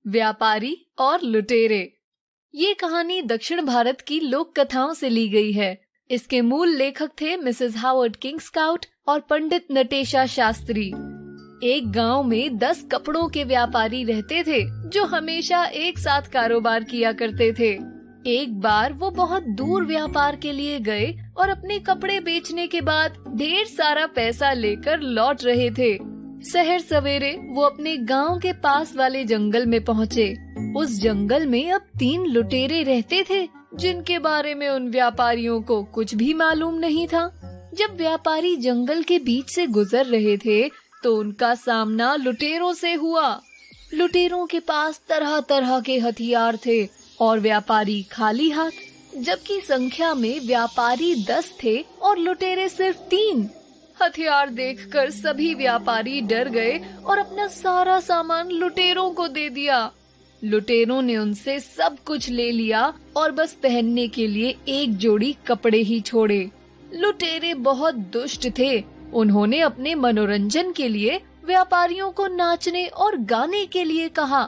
व्यापारी और लुटेरे। ये कहानी दक्षिण भारत की लोक कथाओं से ली गई है। इसके मूल लेखक थे मिसेस हावर्ड किंग्सकाउट और पंडित नटेशा शास्त्री। एक गांव में 10 कपड़ों के व्यापारी रहते थे जो हमेशा एक साथ कारोबार किया करते थे। एक बार वो बहुत दूर व्यापार के लिए गए और अपने कपड़े बेचने के बाद ढेर सारा पैसा लेकर लौट रहे थे। सहर सवेरे वो अपने गांव के पास वाले जंगल में पहुँचे। उस जंगल में अब 3 लुटेरे रहते थे जिनके बारे में उन व्यापारियों को कुछ भी मालूम नहीं था। जब व्यापारी जंगल के बीच से गुजर रहे थे तो उनका सामना लुटेरों से हुआ। लुटेरों के पास तरह तरह के हथियार थे और व्यापारी खाली हाथ, जबकि संख्या में व्यापारी 10 थे और लुटेरे सिर्फ 3। हथियार देखकर सभी व्यापारी डर गए और अपना सारा सामान लुटेरों को दे दिया। लुटेरों ने उनसे सब कुछ ले लिया और बस पहनने के लिए एक जोड़ी कपड़े ही छोड़े। लुटेरे बहुत दुष्ट थे। उन्होंने अपने मनोरंजन के लिए व्यापारियों को नाचने और गाने के लिए कहा।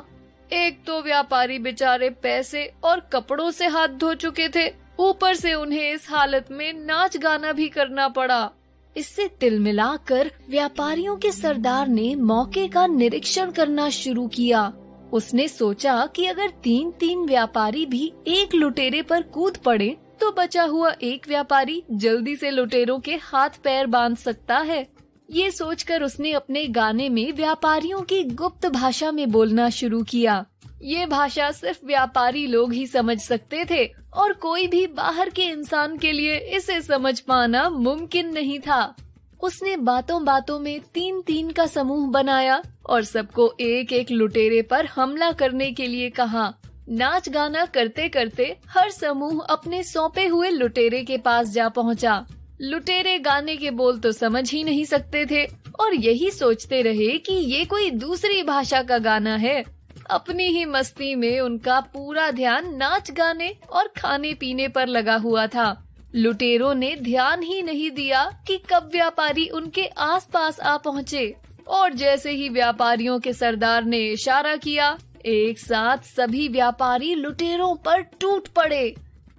एक तो व्यापारी बेचारे पैसे और कपड़ों से हाथ धो चुके थे, ऊपर से उन्हें इस हालत में नाच गाना भी करना पड़ा। इससे तिलमिलाकर व्यापारियों के सरदार ने मौके का निरीक्षण करना शुरू किया। उसने सोचा कि अगर 3-3 व्यापारी भी एक लुटेरे पर कूद पड़े तो बचा हुआ एक व्यापारी जल्दी से लुटेरों के हाथ पैर बांध सकता है। ये सोचकर उसने अपने गाने में व्यापारियों की गुप्त भाषा में बोलना शुरू किया। ये भाषा सिर्फ व्यापारी लोग ही समझ सकते थे और कोई भी बाहर के इंसान के लिए इसे समझ पाना मुमकिन नहीं था। उसने बातों बातों में 3-3 का समूह बनाया और सबको एक एक लुटेरे पर हमला करने के लिए कहा। नाच गाना करते करते हर समूह अपने सौंपे हुए लुटेरे के पास जा पहुंचा। लुटेरे गाने के बोल तो समझ ही नहीं सकते थे और यही सोचते रहे कि ये कोई दूसरी भाषा का गाना है। अपनी ही मस्ती में उनका पूरा ध्यान नाच गाने और खाने पीने पर लगा हुआ था। लुटेरों ने ध्यान ही नहीं दिया कि कब व्यापारी उनके आसपास आ पहुँचे और जैसे ही व्यापारियों के सरदार ने इशारा किया, एक साथ सभी व्यापारी लुटेरों पर टूट पड़े।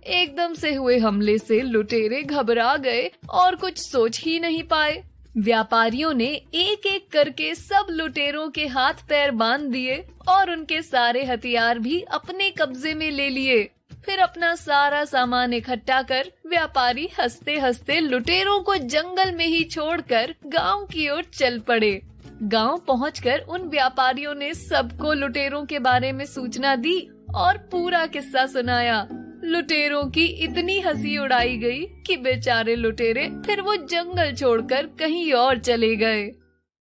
एकदम से हुए हमले से लुटेरे घबरा गए और कुछ सोच ही नहीं पाए। व्यापारियों ने एक एक करके सब लुटेरों के हाथ पैर बांध दिए और उनके सारे हथियार भी अपने कब्जे में ले लिए। फिर अपना सारा सामान इकट्ठा कर व्यापारी हंसते हंसते लुटेरों को जंगल में ही छोड़कर गांव की ओर चल पड़े। गांव पहुंचकर उन व्यापारियों ने सबको लुटेरों के बारे में सूचना दी और पूरा किस्सा सुनाया। लुटेरों की इतनी हंसी उड़ाई गई कि बेचारे लुटेरे फिर वो जंगल छोड़कर कहीं और चले गए।